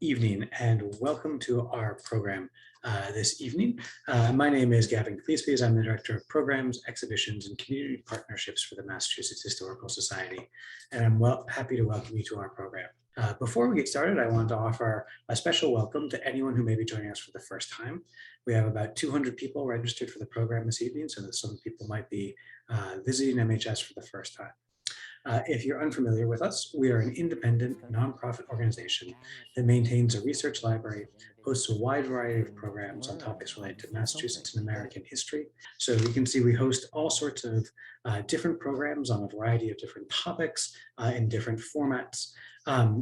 evening and welcome to our program this evening. My name is Gavin Cleesby. I'm the Director of Programs, Exhibitions, and Community Partnerships for the Massachusetts Historical Society, and I'm happy to welcome you to our program. Before we get started, I want to offer a special welcome to anyone who may be joining us for the first time. We have about 200 people registered for the program this evening, so that some people might be visiting MHS for the first time. If you're unfamiliar with us, we are an independent nonprofit organization that maintains a research library, hosts a wide variety of programs on topics related to Massachusetts and American history. So you can see we host all sorts of different programs on a variety of different topics in different formats.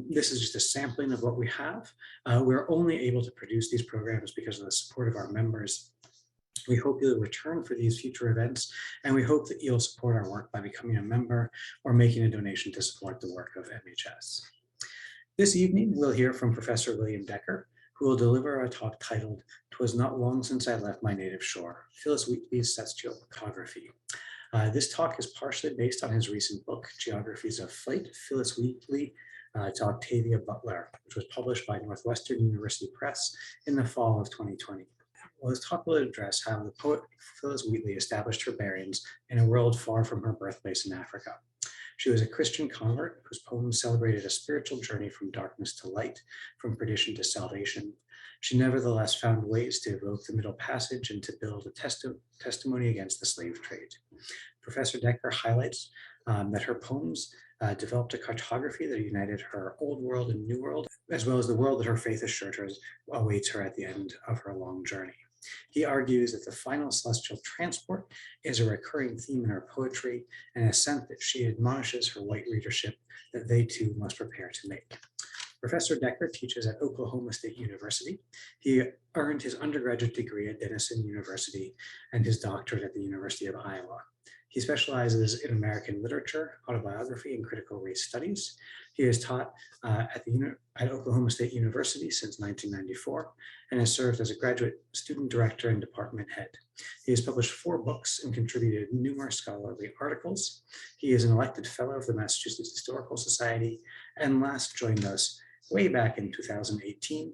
This is just a sampling of what we have. We're only able to produce these programs because of the support of our members. We hope you'll return for these future events, and we hope that you'll support our work by becoming a member or making a donation to support the work of MHS. This evening, we'll hear from Professor William Decker, who will deliver a talk titled, "'Twas Not Long Since I Left My Native Shore, Phillis Wheatley's Cartography." This talk is partially based on his recent book, Geographies of Flight, Phillis Wheatley to Octavia Butler, which was published by Northwestern University Press in the fall of 2020. Well, this talk will address how the poet Phillis Wheatley established her bearings in a world far from her birthplace in Africa. She was a Christian convert whose poems celebrated a spiritual journey from darkness to light, from perdition to salvation. She nevertheless found ways to evoke the Middle Passage and to build a testimony against the slave trade. Professor Decker highlights that her poems developed a cartography that united her old world and new world, as well as the world that her faith assured her awaits her at the end of her long journey. He argues that the final celestial transport is a recurring theme in her poetry, and an ascent that she admonishes her white readership that they too must prepare to make. Professor Decker teaches at Oklahoma State University. He earned his undergraduate degree at Denison University and his doctorate at the University of Iowa. He specializes in American literature, autobiography, and critical race studies. He has taught at Oklahoma State University since 1994 and has served as a graduate student director and department head. He has published 4 books and contributed numerous scholarly articles. He is an elected fellow of the Massachusetts Historical Society and last joined us way back in 2018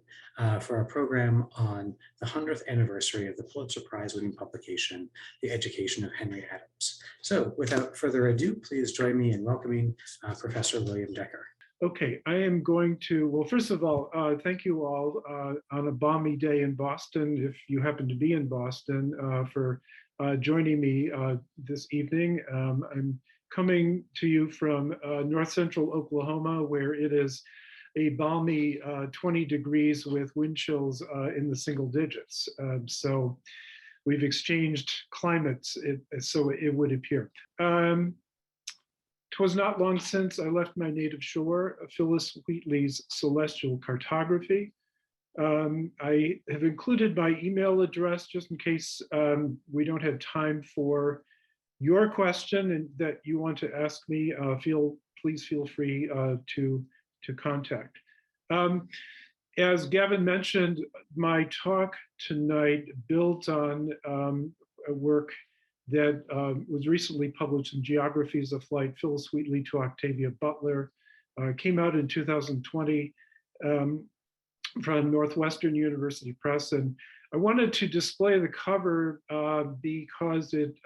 for a program on the 100th anniversary of the Pulitzer Prize winning publication, The Education of Henry Adams. So without further ado, please join me in welcoming Professor William Decker. Okay, I am going to, well, first of all, thank you all on a balmy day in Boston, if you happen to be in Boston, for joining me this evening. I'm coming to you from north central Oklahoma, where it is a balmy 20 degrees with wind chills in the single digits. So we've exchanged climates, so it would appear. 'Twas not long since I left my native shore, Phillis Wheatley's celestial cartography. I have included my email address just in case we don't have time for your question and that you want to ask me. Please feel free to contact. As Gavin mentioned, my talk tonight built on a work that was recently published in Geographies of Flight, Phillis Wheatley to Octavia Butler, came out in 2020 from Northwestern University Press. And I wanted to display the cover because it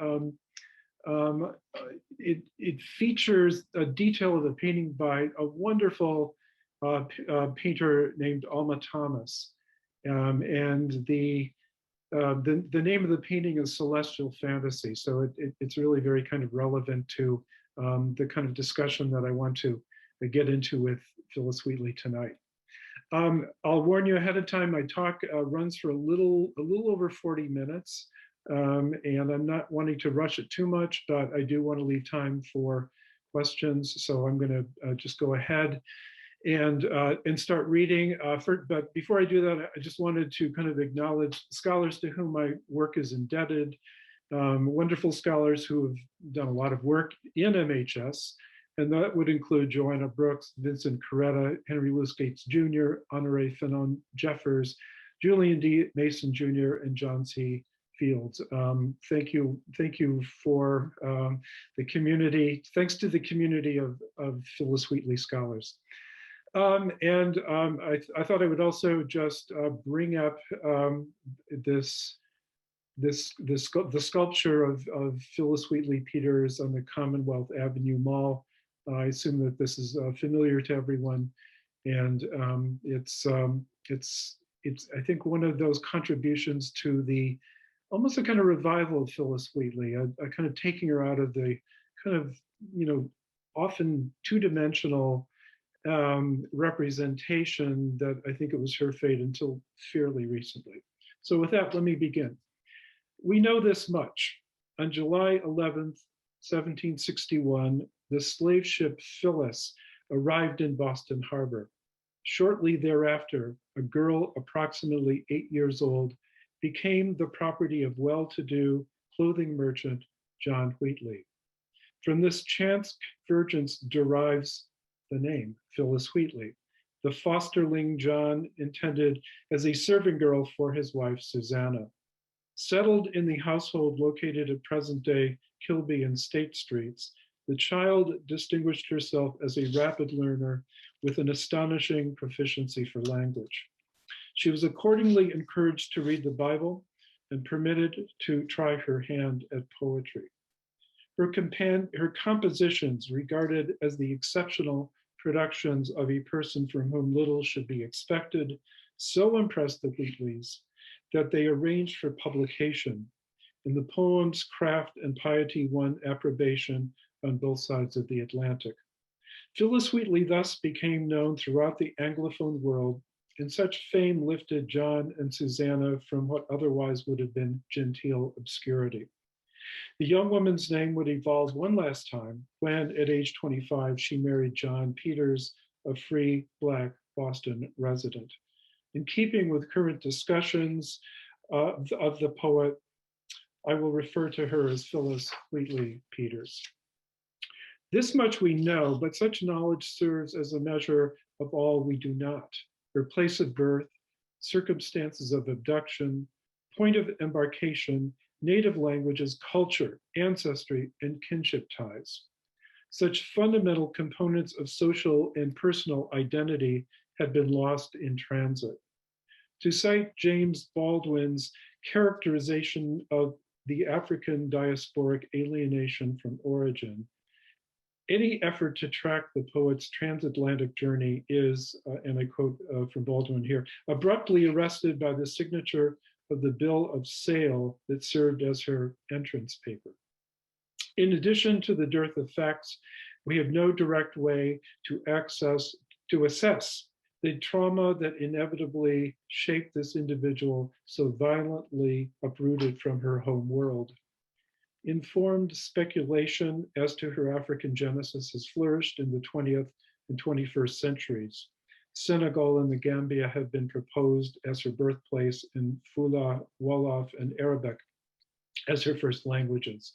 features a detail of a painting by a wonderful painter named Alma Thomas. And the name of the painting is Celestial Fantasy. So it's really very kind of relevant to the kind of discussion that I want to get into with Phillis Wheatley tonight. I'll warn you ahead of time, my talk runs for a little over 40 minutes. And I'm not wanting to rush it too much, but I do want to leave time for questions. So I'm going to just go ahead and start reading. But before I do that, I just wanted to kind of acknowledge scholars to whom my work is indebted, wonderful scholars who have done a lot of work in MHS, and that would include Joanna Brooks, Vincent Coretta, Henry Louis Gates Jr., Honoré Fanon Jeffers, Julian D. Mason Jr., and John C. Fields. Thank you for the community. Thanks to the community of Phillis Wheatley scholars. I thought I would also just bring up this the sculpture of Phillis Wheatley Peters on the Commonwealth Avenue Mall. I assume that this is familiar to everyone, and it's I think one of those contributions to the almost a kind of revival of Phillis Wheatley, a kind of taking her out of the kind of often two-dimensional representation that I think it was her fate until fairly recently. So with that, let me begin. We know this much. On July 11th, 1761, the slave ship Phyllis arrived in Boston Harbor. Shortly thereafter, a girl approximately 8 years old became the property of well-to-do clothing merchant John Wheatley. From this chance convergence derives the name Phillis Wheatley, the fosterling John intended as a serving girl for his wife Susanna. Settled in the household located at present-day Kilby and State Streets, the child distinguished herself as a rapid learner with an astonishing proficiency for language. She was accordingly encouraged to read the Bible and permitted to try her hand at poetry. Her compositions, regarded as the exceptional productions of a person from whom little should be expected, so impressed the Wheatleys that they arranged for publication, and the poem's craft and piety won approbation on both sides of the Atlantic. Phillis Wheatley thus became known throughout the Anglophone world, and such fame lifted John and Susanna from what otherwise would have been genteel obscurity. The young woman's name would evolve one last time when, at age 25, she married John Peters, a free Black Boston resident. In keeping with current discussions of the poet, I will refer to her as Phillis Wheatley Peters. This much we know, but such knowledge serves as a measure of all we do not. Her place of birth, circumstances of abduction, point of embarkation, native languages, culture, ancestry, and kinship ties. Such fundamental components of social and personal identity had been lost in transit. To cite James Baldwin's characterization of the African diasporic alienation from origin, any effort to track the poet's transatlantic journey is, and I quote from Baldwin here, abruptly arrested by the signature of the bill of sale that served as her entrance paper. In addition to the dearth of facts, we have no direct way to assess the trauma that inevitably shaped this individual so violently uprooted from her home world. Informed speculation as to her African genesis has flourished in the 20th and 21st centuries. Senegal and the Gambia have been proposed as her birthplace, and Fula, Wolof, and Arabic as her first languages.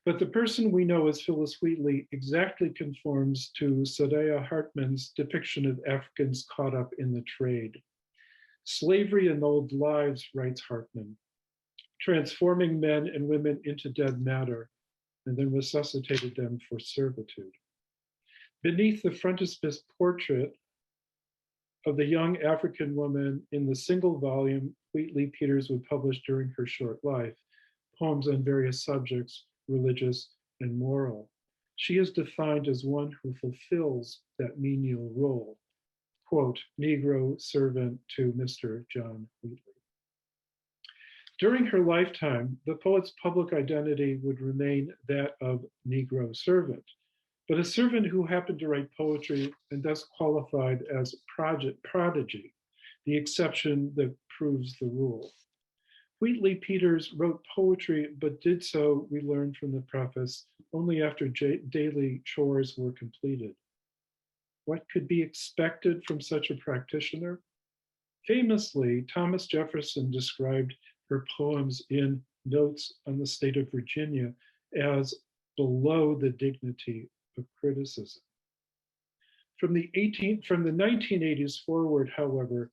But the person we know as Phillis Wheatley exactly conforms to Saidiya Hartman's depiction of Africans caught up in the trade. Slavery annulled lives, writes Hartman, transforming men and women into dead matter, and then resuscitated them for servitude. Beneath the frontispiece portrait of the young African woman in the single volume Wheatley Peters would publish during her short life, poems on various subjects, religious and moral. She is defined as one who fulfills that menial role. Quote, Negro servant to Mr. John Wheatley. During her lifetime, the poet's public identity would remain that of Negro servant, but a servant who happened to write poetry and thus qualified as prodigy, the exception that proves the rule. Wheatley Peters wrote poetry, but did so, we learned from the preface, only after daily chores were completed. What could be expected from such a practitioner? Famously, Thomas Jefferson described her poems in Notes on the State of Virginia as below the dignity of criticism. From the 1980s forward, however,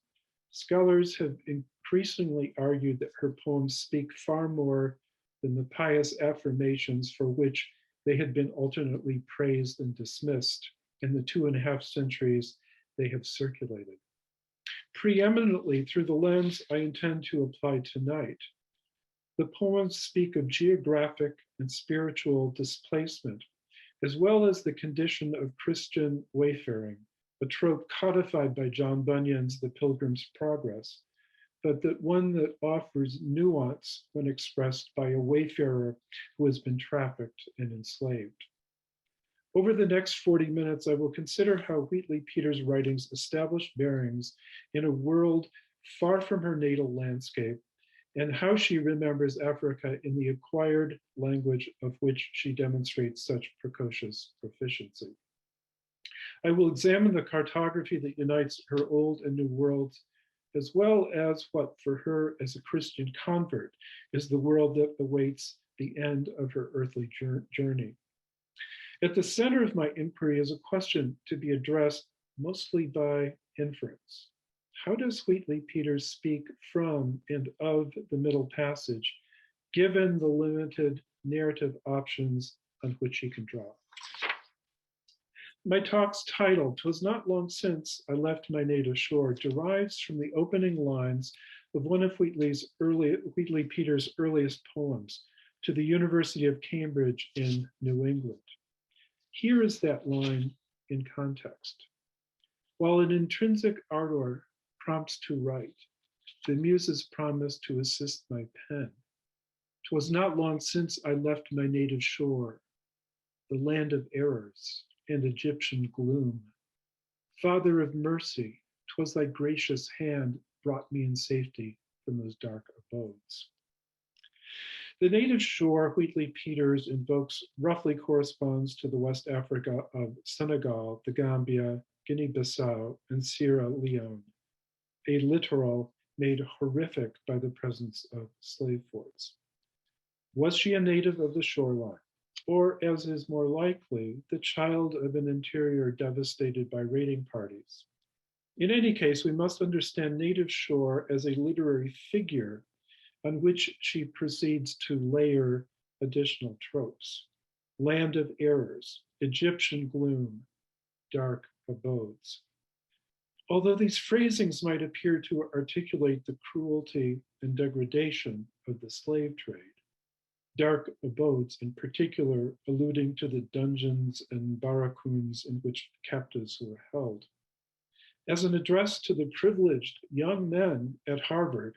scholars have increasingly argued that her poems speak far more than the pious affirmations for which they had been alternately praised and dismissed in the 2.5 centuries they have circulated. Preeminently through the lens I intend to apply tonight, the poems speak of geographic and spiritual displacement, as well as the condition of Christian wayfaring, a trope codified by John Bunyan's The Pilgrim's Progress, but that one that offers nuance when expressed by a wayfarer who has been trafficked and enslaved. Over the next 40 minutes, I will consider how Wheatley Peters' writings establish bearings in a world far from her natal landscape, and how she remembers Africa in the acquired language of which she demonstrates such precocious proficiency. I will examine the cartography that unites her old and new worlds, as well as what for her as a Christian convert is the world that awaits the end of her earthly journey. At the center of my inquiry is a question to be addressed mostly by inference. How does Wheatley Peters speak from and of the Middle Passage, given the limited narrative options on which she can draw? My talk's title, "'Twas not long since I left my native shore," derives from the opening lines of one of Wheatley Peters' earliest poems, To the University of Cambridge in New England. Here is that line in context. While an intrinsic ardor prompts to write, the muses promise to assist my pen. 'Twas not long since I left my native shore, the land of errors and Egyptian gloom. Father of mercy, 'twas thy gracious hand brought me in safety from those dark abodes. The native shore Wheatley Peters invokes roughly corresponds to the West Africa of Senegal, the Gambia, Guinea-Bissau, and Sierra Leone, a littoral made horrific by the presence of slave forts. Was she a native of the shoreline, or, as is more likely, the child of an interior devastated by raiding parties? In any case, we must understand native shore as a literary figure on which she proceeds to layer additional tropes. Land of errors, Egyptian gloom, dark abodes. Although these phrasings might appear to articulate the cruelty and degradation of the slave trade, dark abodes in particular alluding to the dungeons and barracoons in which captives were held. As an address to the privileged young men at Harvard,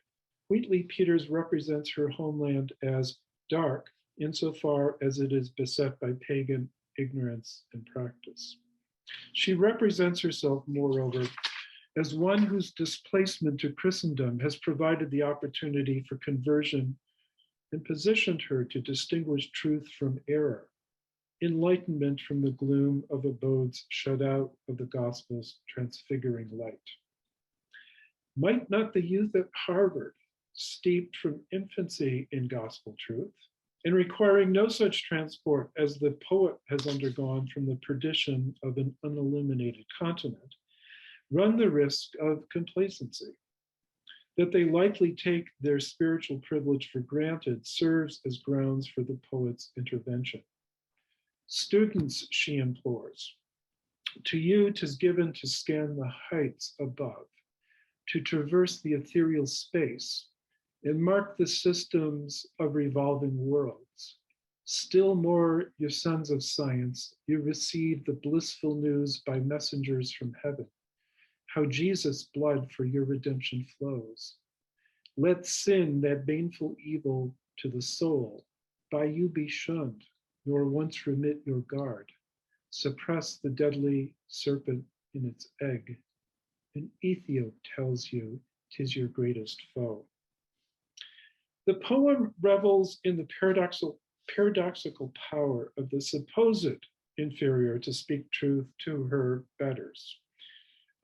Wheatley Peters represents her homeland as dark insofar as it is beset by pagan ignorance and practice. She represents herself, moreover, as one whose displacement to Christendom has provided the opportunity for conversion and positioned her to distinguish truth from error, enlightenment from the gloom of abodes shut out of the gospel's transfiguring light. Might not the youth at Harvard, steeped from infancy in gospel truth, and requiring no such transport as the poet has undergone from the perdition of an unilluminated continent, run the risk of complacency? That they likely take their spiritual privilege for granted serves as grounds for the poet's intervention. Students, she implores, to you 'tis given to scan the heights above, to traverse the ethereal space, and mark the systems of revolving worlds. Still more, you sons of science, you receive the blissful news by messengers from heaven, how Jesus' blood for your redemption flows. Let sin, that baneful evil to the soul, by you be shunned, nor once remit your guard. Suppress the deadly serpent in its egg. An Ethiop tells you 'tis your greatest foe. The poem revels in the paradoxical power of the supposed inferior to speak truth to her betters.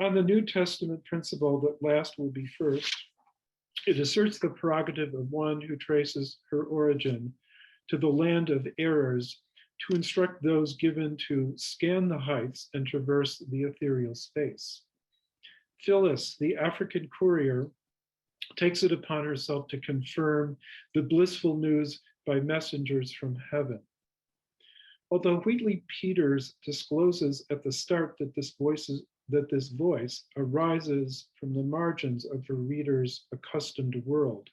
On the New Testament principle that last will be first, it asserts the prerogative of one who traces her origin to the land of errors to instruct those given to scan the heights and traverse the ethereal space. Phyllis, the African courier, takes it upon herself to confirm the blissful news by messengers from heaven. Although Wheatley Peters discloses at the start that this that this voice arises from the margins of her reader's accustomed world.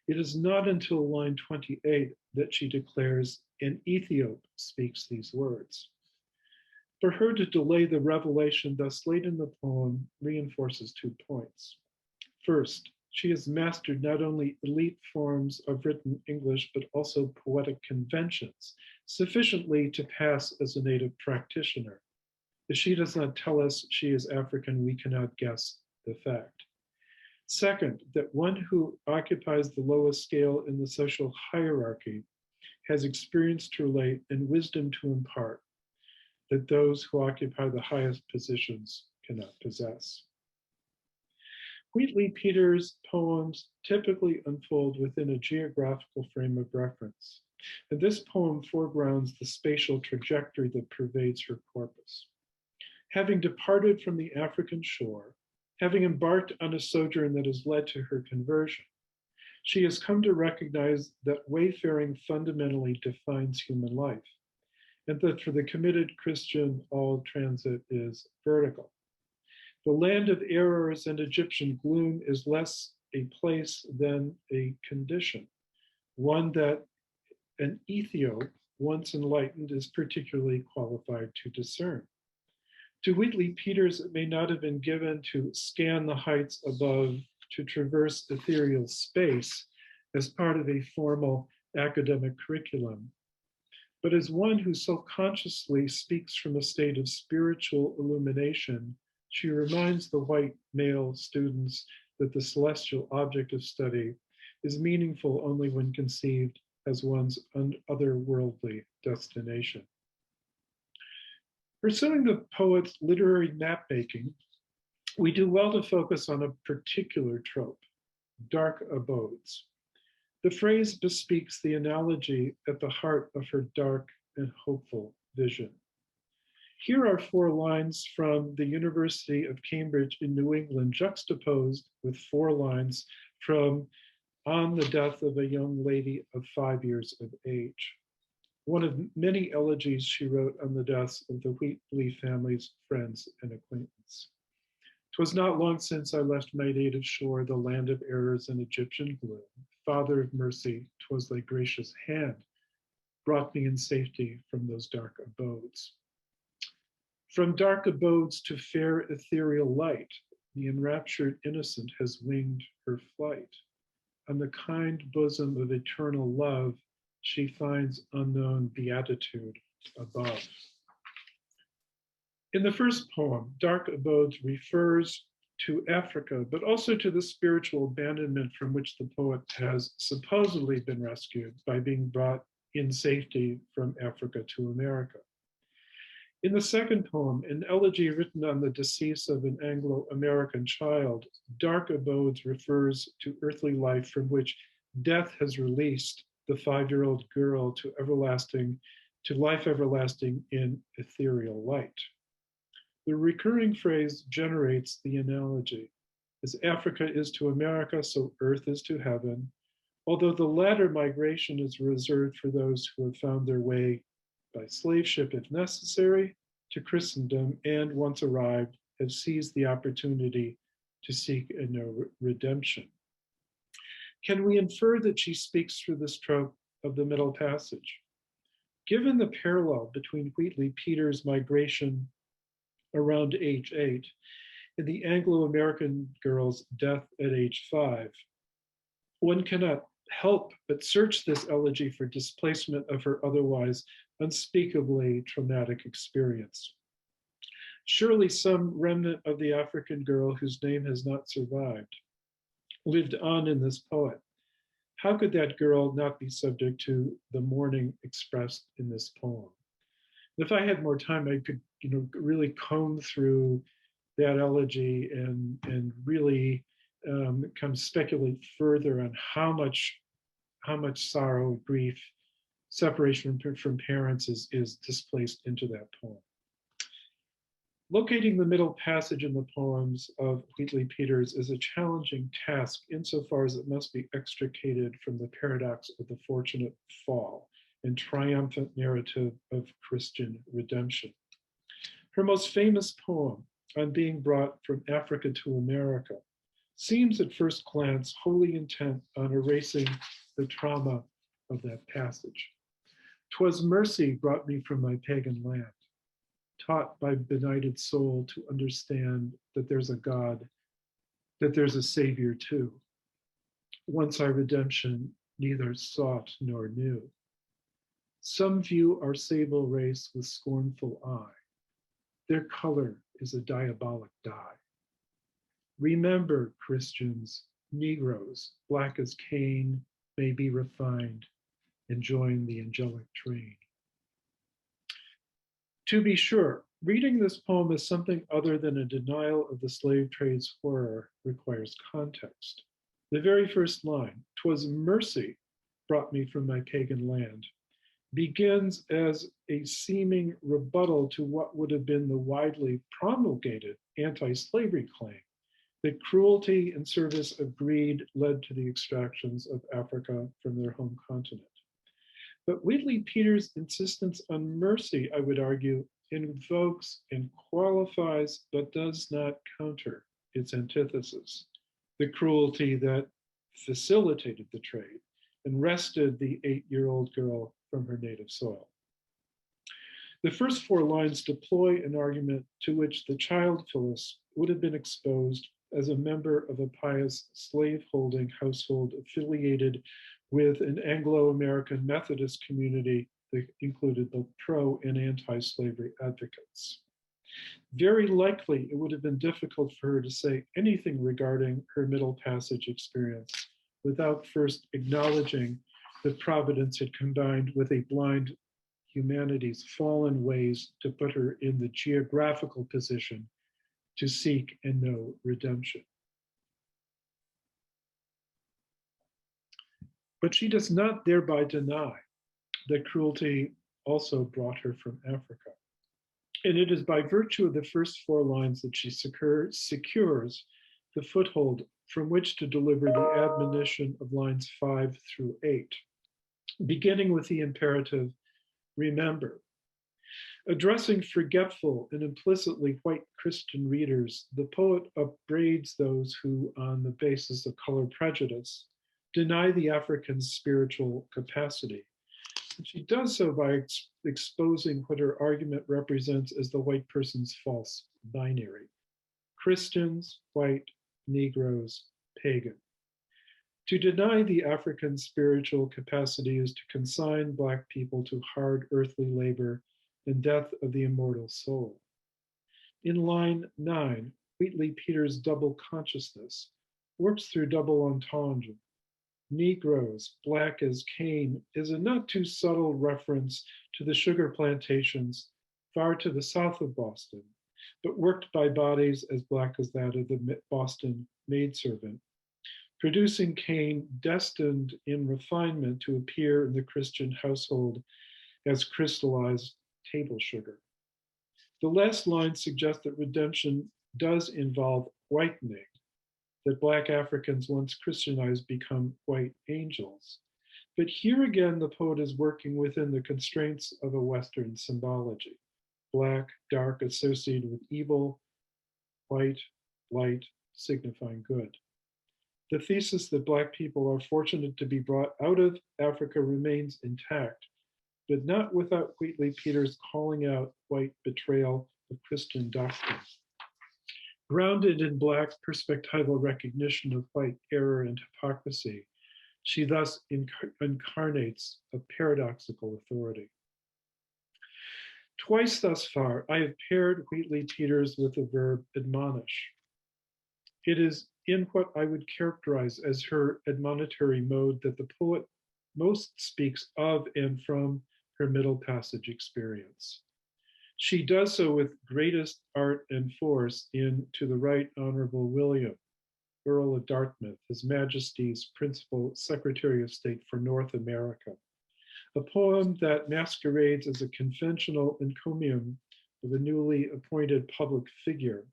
It is not until line 28 that she declares, "An Ethiop speaks these words." For her to delay the revelation thus late in the poem reinforces 2 points. First, she has mastered not only elite forms of written English, but also poetic conventions, sufficiently to pass as a native practitioner. If she does not tell us she is African, we cannot guess the fact. Second, that one who occupies the lowest scale in the social hierarchy has experience to relate and wisdom to impart that those who occupy the highest positions cannot possess. Wheatley Peters' poems typically unfold within a geographical frame of reference, and this poem foregrounds the spatial trajectory that pervades her corpus. Having departed from the African shore, having embarked on a sojourn that has led to her conversion, she has come to recognize that wayfaring fundamentally defines human life, and that for the committed Christian, all transit is vertical. The land of errors and Egyptian gloom is less a place than a condition, one that an Ethiop, once enlightened, is particularly qualified to discern. To Wheatley Peters, it may not have been given to scan the heights above, to traverse ethereal space as part of a formal academic curriculum, but as one who self-consciously speaks from a state of spiritual illumination, she reminds the white male students that the celestial object of study is meaningful only when conceived as one's otherworldly destination. Pursuing the poet's literary map-making, we do well to focus on a particular trope, dark abodes. The phrase bespeaks the analogy at the heart of her dark and hopeful vision. Here are 4 lines from the University of Cambridge in New England, juxtaposed with 4 lines from On the Death of a Young Lady of 5 Years of Age, one of many elegies she wrote on the deaths of the Wheatley family's friends and acquaintance. "'Twas not long since I left my native shore, the land of errors and Egyptian gloom. Father of mercy, 'twas thy gracious hand brought me in safety from those dark abodes. From dark abodes to fair ethereal light, the enraptured innocent has winged her flight. On the kind bosom of eternal love, she finds unknown beatitude above." In the first poem, Dark Abodes refers to Africa, but also to the spiritual abandonment from which the poet has supposedly been rescued by being brought in safety from Africa to America. In the second poem, an elegy written on the decease of an Anglo-American child, Dark Abodes refers to earthly life from which death has released the 5-year-old girl to life everlasting in ethereal light. The recurring phrase generates the analogy. As Africa is to America, so earth is to heaven, although the latter migration is reserved for those who have found their way by slave ship if necessary to Christendom, and once arrived, have seized the opportunity to seek a no redemption. Can we infer that she speaks through this trope of the middle passage? Given the parallel between Wheatley Peters' migration around age 8 and the Anglo-American girl's death at age 5, one cannot help but search this elegy for displacement of her otherwise unspeakably traumatic experience. Surely some remnant of the African girl whose name has not survived lived on in this poet. How could that girl not be subject to the mourning expressed in this poem? If I had more time, I could, really comb through that elegy and really come speculate further on how much sorrow, grief, separation from parents is displaced into that poem. Locating the middle passage in the poems of Wheatley Peters is a challenging task insofar as it must be extricated from the paradox of the fortunate fall and triumphant narrative of Christian redemption. Her most famous poem, on being brought from Africa to America, seems at first glance wholly intent on erasing the trauma of that passage. "'Twas mercy brought me from my pagan land, taught by benighted soul to understand that there's a God, that there's a Savior too. Once our redemption neither sought nor knew. Some view our sable race with scornful eye. Their color is a diabolic dye. Remember, Christians, Negroes, black as Cain, may be refined and join the angelic train." To be sure, reading this poem as something other than a denial of the slave trade's horror requires context. The very first line, "'Twas mercy brought me from my pagan land," begins as a seeming rebuttal to what would have been the widely promulgated anti-slavery claim that cruelty in service of greed led to the extractions of Africa from their home continent. But Wheatley Peters' insistence on mercy, I would argue, invokes and qualifies, but does not counter its antithesis, the cruelty that facilitated the trade and wrested the 8-year-old girl from her native soil. The first 4 lines deploy an argument to which the child Phyllis would have been exposed as a member of a pious slave-holding household affiliated with an Anglo-American Methodist community that included both pro and anti-slavery advocates. Very likely, it would have been difficult for her to say anything regarding her Middle Passage experience without first acknowledging that Providence had combined with a blind humanity's fallen ways to put her in the geographical position to seek and know redemption. But she does not thereby deny that cruelty also brought her from Africa. And it is by virtue of the first 4 lines that she secures the foothold from which to deliver the admonition of lines 5 through 8, beginning with the imperative, remember. Addressing forgetful and implicitly white Christian readers, the poet upbraids those who, on the basis of color prejudice, deny the African's spiritual capacity. And she does so by exposing what her argument represents as the white person's false binary. Christians, white, Negroes, pagan. To deny the African spiritual capacity is to consign Black people to hard earthly labor and death of the immortal soul. In line 9, Wheatley Peters' double consciousness works through double entendre. Negroes, black as Cain, is a not too subtle reference to the sugar plantations far to the south of Boston, but worked by bodies as black as that of the Boston maidservant, producing Cain destined in refinement to appear in the Christian household as crystallized table sugar. The last line suggests that redemption does involve whitening, that Black Africans once Christianized become white angels. But here again, the poet is working within the constraints of a Western symbology. Black, dark, associated with evil, white, light, signifying good. The thesis that Black people are fortunate to be brought out of Africa remains intact, but not without Wheatley Peters calling out white betrayal of Christian doctrine. Grounded in Black perspectival recognition of white error and hypocrisy, she thus incarnates a paradoxical authority. Twice thus far, I have paired Wheatley Peters with the verb admonish. It is in what I would characterize as her admonitory mode that the poet most speaks of and from her Middle Passage experience. She does so with greatest art and force in To the Right Honorable William, Earl of Dartmouth, His Majesty's Principal Secretary of State for North America, a poem that masquerades as a conventional encomium of a newly appointed public figure,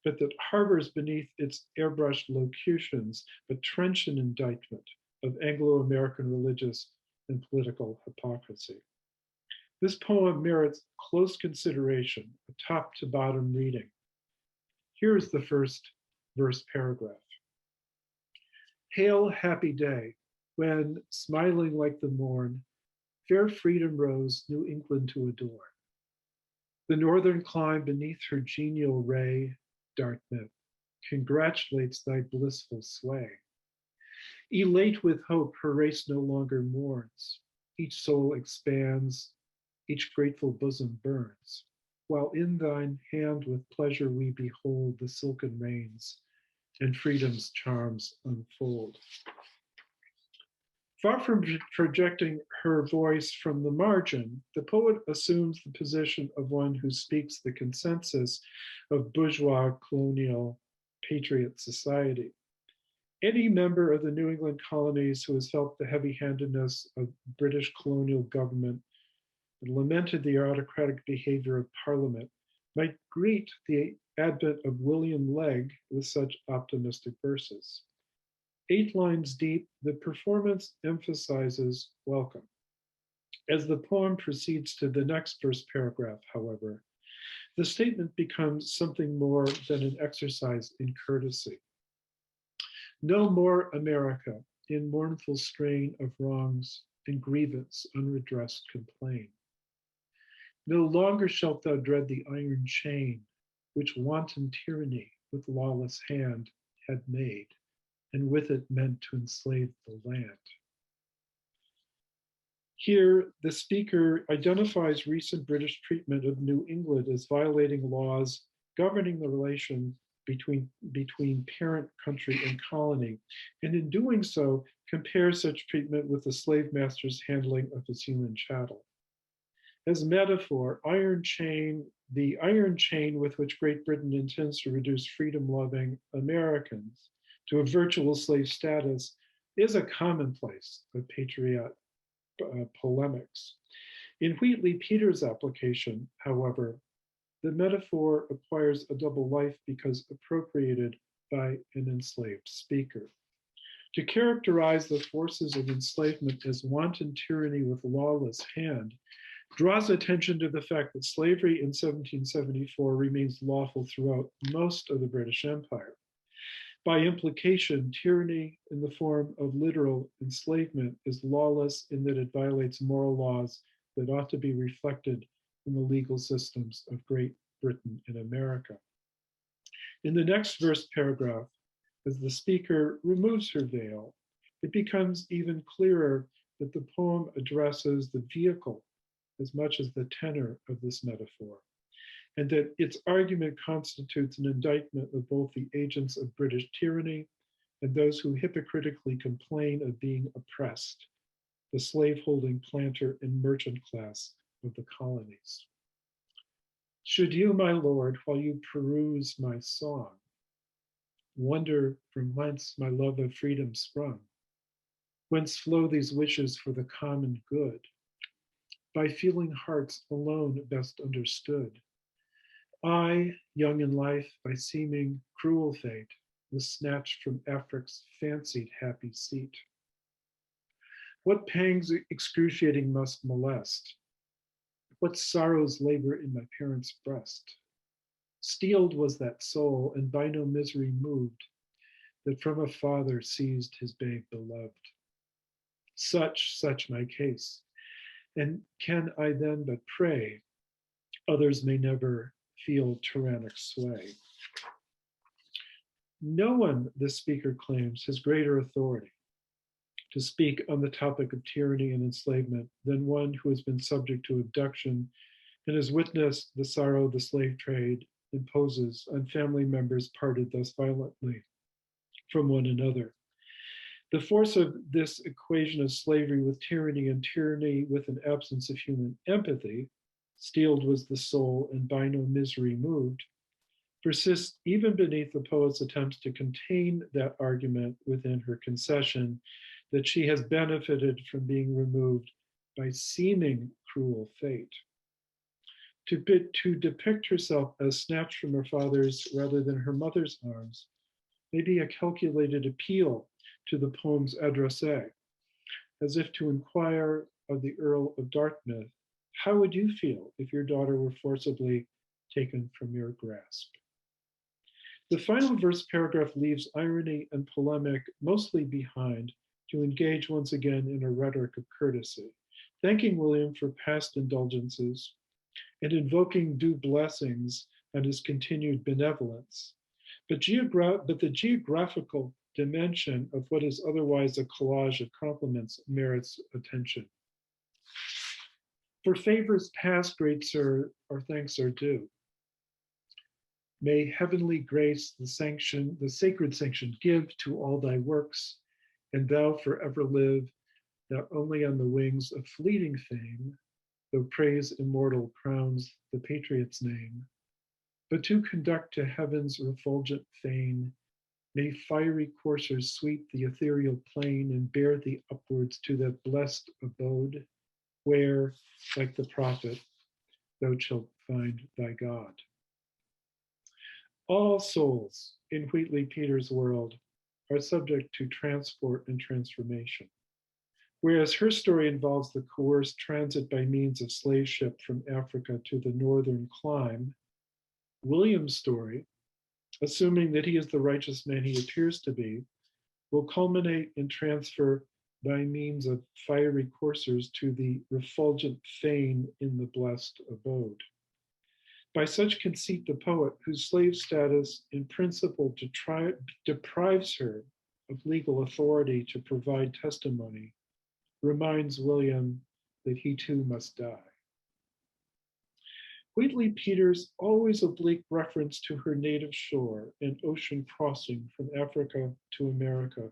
but that harbors beneath its airbrushed locutions a trenchant indictment of Anglo-American religious and political hypocrisy. This poem merits close consideration, a top to bottom reading. Here's the first verse paragraph. Hail, happy day, when, smiling like the morn, fair freedom rose New England to adorn. The northern clime beneath her genial ray, Dartmouth, congratulates thy blissful sway. Elate with hope, her race no longer mourns. Each soul expands, each grateful bosom burns, while in thine hand with pleasure we behold the silken reins and freedom's charms unfold. Far from projecting her voice from the margin, the poet assumes the position of one who speaks the consensus of bourgeois colonial patriot society. Any member of the New England colonies who has felt the heavy-handedness of British colonial government and lamented the autocratic behavior of Parliament might greet the advent of William Legge with such optimistic verses. 8 lines deep, the performance emphasizes welcome. As the poem proceeds to the next verse paragraph, however, the statement becomes something more than an exercise in courtesy. No more, America, in mournful strain of wrongs and grievance unredressed complain. No longer shalt thou dread the iron chain, which wanton tyranny with lawless hand had made, and with it meant to enslave the land. Here, the speaker identifies recent British treatment of New England as violating laws governing the relation between parent country and colony, and in doing so, compares such treatment with the slave master's handling of his human chattel. As metaphor, the iron chain with which Great Britain intends to reduce freedom-loving Americans to a virtual slave status is a commonplace of patriot polemics. In Wheatley Peters' application, however, the metaphor acquires a double life because appropriated by an enslaved speaker. To characterize the forces of enslavement as wanton tyranny with lawless hand draws attention to the fact that slavery in 1774 remains lawful throughout most of the British Empire. By implication, tyranny in the form of literal enslavement is lawless in that it violates moral laws that ought to be reflected in the legal systems of Great Britain and America. In the next verse paragraph, as the speaker removes her veil, it becomes even clearer that the poem addresses the vehicle as much as the tenor of this metaphor, and that its argument constitutes an indictment of both the agents of British tyranny and those who hypocritically complain of being oppressed, the slaveholding planter and merchant class of the colonies. Should you, my lord, while you peruse my song, wonder from whence my love of freedom sprung, whence flow these wishes for the common good, by feeling hearts alone best understood, I, young in life, by seeming cruel fate, was snatched from Afric's fancied happy seat. What pangs excruciating must molest? What sorrows labor in my parents' breast? Steeled was that soul, and by no misery moved, that from a father seized his babe beloved. Such my case, and can I then but pray others may never feel tyrannic sway. No one, the speaker claims, has greater authority to speak on the topic of tyranny and enslavement than one who has been subject to abduction and has witnessed the sorrow the slave trade imposes on family members parted thus violently from one another. The force of this equation of slavery with tyranny and tyranny with an absence of human empathy, steeled was the soul and by no misery moved, persists even beneath the poet's attempts to contain that argument within her concession that she has benefited from being removed by seeming cruel fate. To depict herself as snatched from her father's rather than her mother's arms may be a calculated appeal to the poem's addressee, as if to inquire of the Earl of Dartmouth, how would you feel if your daughter were forcibly taken from your grasp? The final verse paragraph leaves irony and polemic mostly behind to engage once again in a rhetoric of courtesy, thanking William for past indulgences and invoking due blessings on his continued benevolence. But the geographical dimension of what is otherwise a collage of compliments merits attention. For favors past, great sir, our thanks are due. May heavenly grace the sacred sanction give to all thy works, and thou forever live, not only on the wings of fleeting fame, though praise immortal crowns the patriot's name, but to conduct to heaven's refulgent fane. May fiery coursers sweep the ethereal plain and bear thee upwards to that blessed abode, where, like the prophet, thou shalt find thy God. All souls in Wheatley Peters' world are subject to transport and transformation. Whereas her story involves the coerced transit by means of slave ship from Africa to the northern clime, William's story, assuming that he is the righteous man he appears to be, will culminate in transfer by means of fiery coursers to the refulgent fane in the blessed abode. By such conceit, the poet, whose slave status in principle deprives her of legal authority to provide testimony, reminds William that he too must die. Wheatley Peters' always oblique reference to her native shore and ocean crossing from Africa to America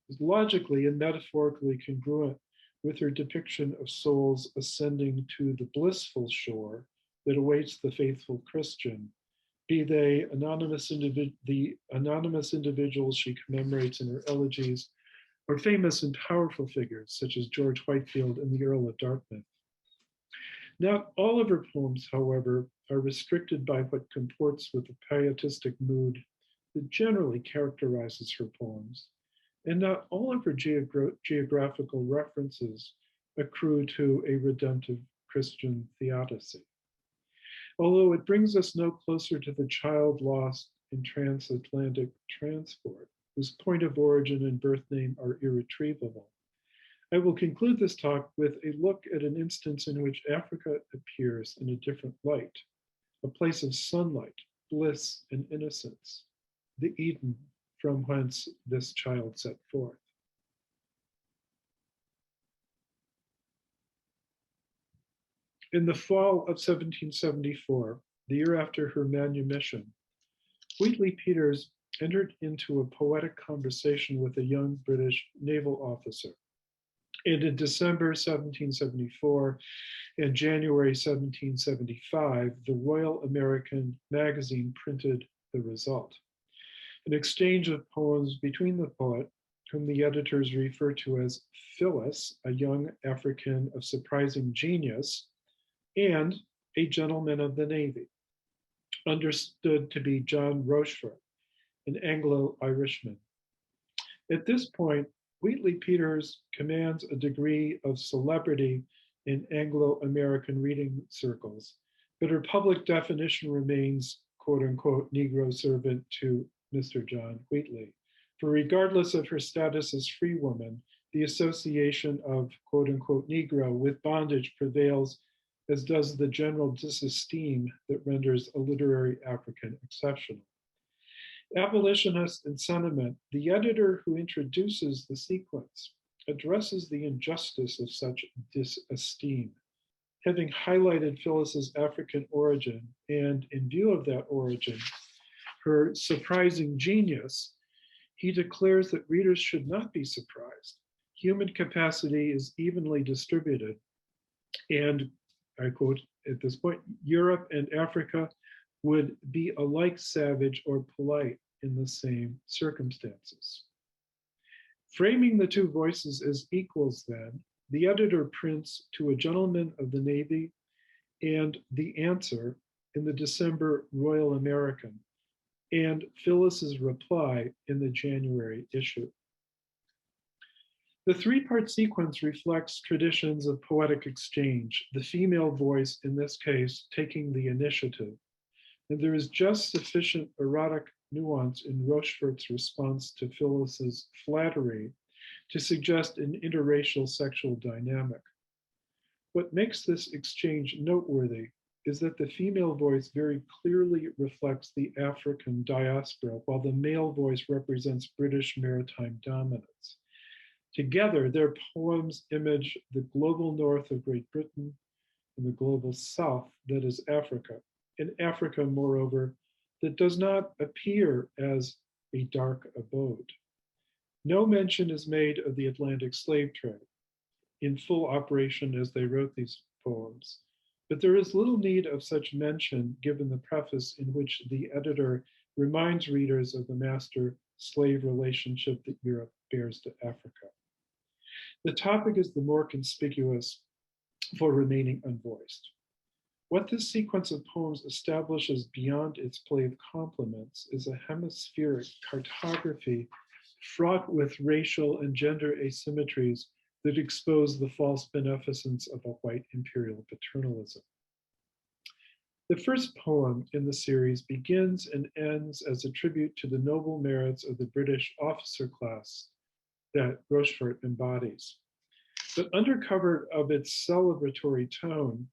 is logically and metaphorically congruent with her depiction of souls ascending to the blissful shore that awaits the faithful Christian, be they the anonymous individuals she commemorates in her elegies, or famous and powerful figures such as George Whitefield and the Earl of Dartmouth. Not all of her poems, however, are restricted by what comports with the pietistic mood that generally characterizes her poems, and not all of her geographical references accrue to a redemptive Christian theodicy. Although it brings us no closer to the child lost in transatlantic transport, whose point of origin and birth name are irretrievable, I will conclude this talk with a look at an instance in which Africa appears in a different light, a place of sunlight, bliss, and innocence, the Eden from whence this child set forth. In the fall of 1774, the year after her manumission, Wheatley Peters entered into a poetic conversation with a young British naval officer. And in December 1774 and January 1775, the Royal American magazine printed the result. An exchange of poems between the poet, whom the editors refer to as Phyllis, a young African of surprising genius, and a gentleman of the Navy, understood to be John Rochefort, an Anglo-Irishman. At this point, Wheatley Peters commands a degree of celebrity in Anglo-American reading circles, but her public definition remains, quote unquote, Negro servant to Mr. John Wheatley. For regardless of her status as free woman, the association of, quote unquote, Negro with bondage prevails, as does the general disesteem that renders a literary African exceptional. Abolitionist in sentiment, the editor who introduces the sequence addresses the injustice of such disesteem. Having highlighted Phyllis's African origin, and in view of that origin, her surprising genius, he declares that readers should not be surprised. Human capacity is evenly distributed, and I quote at this point, Europe and Africa would be alike savage or polite in the same circumstances. Framing the two voices as equals then, the editor prints To a Gentleman of the Navy and The Answer in the December Royal American, and Phyllis's reply in the January issue. The three-part sequence reflects traditions of poetic exchange, the female voice in this case taking the initiative. And there is just sufficient erotic nuance in Rochefort's response to Phyllis's flattery to suggest an interracial sexual dynamic. What makes this exchange noteworthy is that the female voice very clearly reflects the African diaspora, while the male voice represents British maritime dominance. Together, their poems image the global north of Great Britain and the global south, that is Africa. In Africa, moreover, that does not appear as a dark abode. No mention is made of the Atlantic slave trade, in full operation as they wrote these poems. But there is little need of such mention given the preface in which the editor reminds readers of the master-slave relationship that Europe bears to Africa. The topic is the more conspicuous for remaining unvoiced. What this sequence of poems establishes beyond its play of complements is a hemispheric cartography fraught with racial and gender asymmetries that expose the false beneficence of a white imperial paternalism. The first poem in the series begins and ends as a tribute to the noble merits of the British officer class that Rochefort embodies. But under cover of its celebratory tone,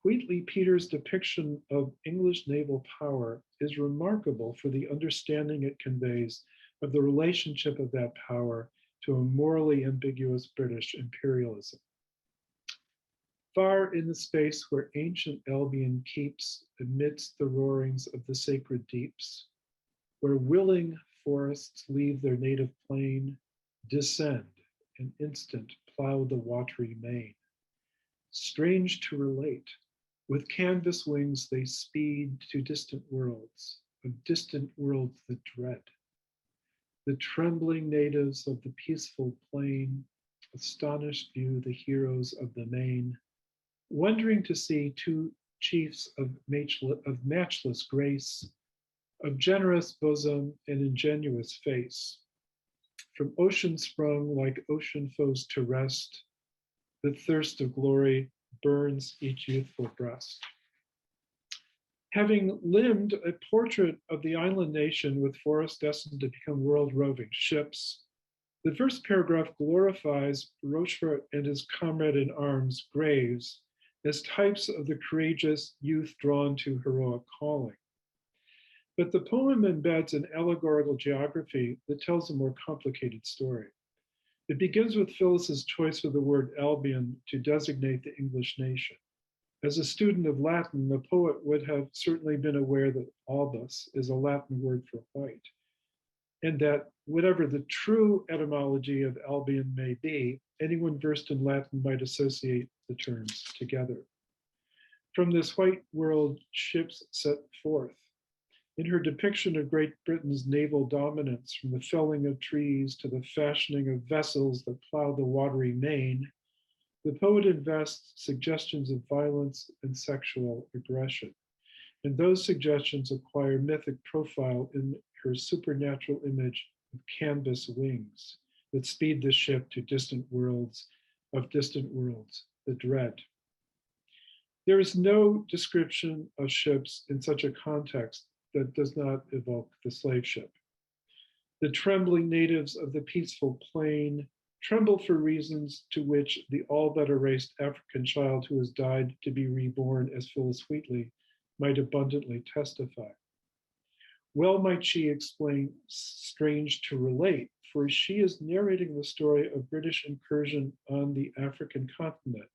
Wheatley Peters' depiction of English naval power is remarkable for the understanding it conveys of the relationship of that power to a morally ambiguous British imperialism. Far in the space where ancient Albion keeps amidst the roarings of the sacred deeps, where willing forests leave their native plain, descend, an instant plow the watery main. Strange to relate, with canvas wings they speed to distant worlds, of distant worlds the dread. The trembling natives of the peaceful plain, astonished view the heroes of the main, wondering to see two chiefs of matchless grace, of generous bosom and ingenuous face. From ocean sprung like ocean foes to rest, the thirst of glory burns each youthful breast. Having limned a portrait of the island nation with forests destined to become world roving ships, the first paragraph glorifies Rochefort and his comrade in arms, Graves, as types of the courageous youth drawn to heroic calling. But the poem embeds an allegorical geography that tells a more complicated story. It begins with Phyllis's choice of the word Albion to designate the English nation. As a student of Latin, the poet would have certainly been aware that albus is a Latin word for white, and that whatever the true etymology of Albion may be, anyone versed in Latin might associate the terms together. From this white world, ships set forth. In her depiction of Great Britain's naval dominance, from the felling of trees to the fashioning of vessels that plow the watery main, the poet invests suggestions of violence and sexual aggression. And those suggestions acquire mythic profile in her supernatural image of canvas wings that speed the ship to distant worlds, the dread. There is no description of ships in such a context that does not evoke the slave ship. The trembling natives of the peaceful plain tremble for reasons to which the all but erased African child who has died to be reborn as Phillis Wheatley might abundantly testify. Well might she explain strange to relate, for she is narrating the story of British incursion on the African continent